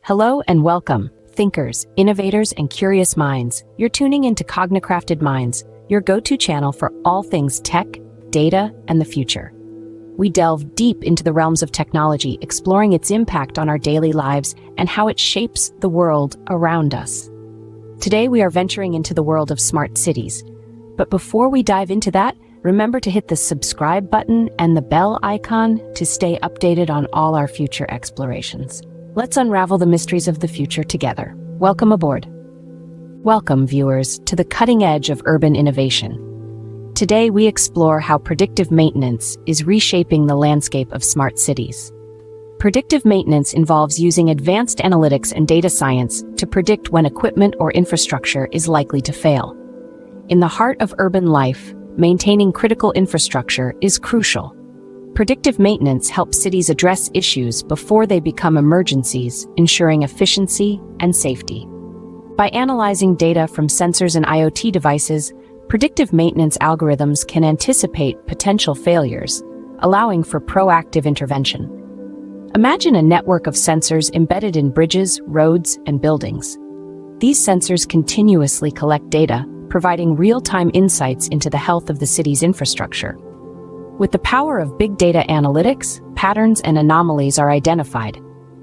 Hello and welcome, thinkers, innovators, and curious minds. You're tuning into Cognicrafted Minds, your go-to channel for all things tech, data, and the future. We delve deep into the realms of technology, exploring its impact on our daily lives and how it shapes the world around us. Today, we are venturing into the world of smart cities. But before we dive into that, remember to hit the subscribe button and the bell icon to stay updated on all our future explorations. Let's unravel the mysteries of the future together. Welcome aboard. Welcome, viewers, to the cutting edge of urban innovation. Today, we explore how predictive maintenance is reshaping the landscape of smart cities. Predictive maintenance involves using advanced analytics and data science to predict when equipment or infrastructure is likely to fail. In the heart of urban life, maintaining critical infrastructure is crucial. Predictive maintenance helps cities address issues before they become emergencies, ensuring efficiency and safety. By analyzing data from sensors and IoT devices, predictive maintenance algorithms can anticipate potential failures, allowing for proactive intervention. Imagine a network of sensors embedded in bridges, roads, and buildings. These sensors continuously collect data, providing real-time insights into the health of the city's infrastructure. With the power of big data analytics, patterns and anomalies are identified.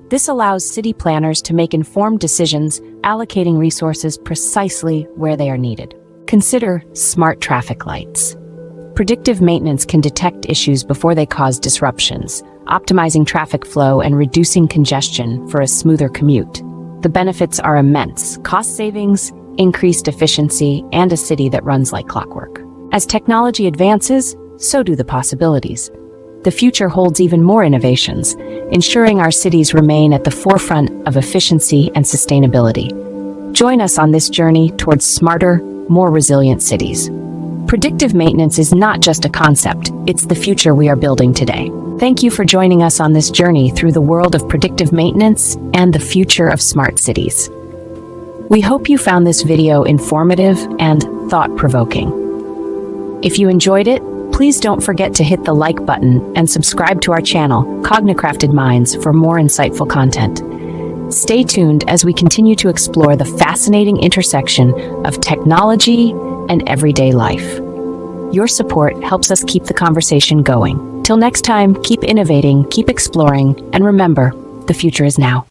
This allows city planners to make informed decisions, allocating resources precisely where they are needed. Consider smart traffic lights. Predictive maintenance can detect issues before they cause disruptions, optimizing traffic flow and reducing congestion for a smoother commute. The benefits are immense: cost savings, increased efficiency, and a city that runs like clockwork. As technology advances, so do the possibilities. The future holds even more innovations, ensuring our cities remain at the forefront of efficiency and sustainability. Join us on this journey towards smarter, more resilient cities. Predictive maintenance is not just a concept, it's the future we are building today. Thank you for joining us on this journey through the world of predictive maintenance and the future of smart cities. We hope you found this video informative and thought-provoking. If you enjoyed it, please don't forget to hit the like button and subscribe to our channel, Cognicrafted Minds, for more insightful content. Stay tuned as we continue to explore the fascinating intersection of technology and everyday life. Your support helps us keep the conversation going. Till next time, keep innovating, keep exploring, and remember, the future is now.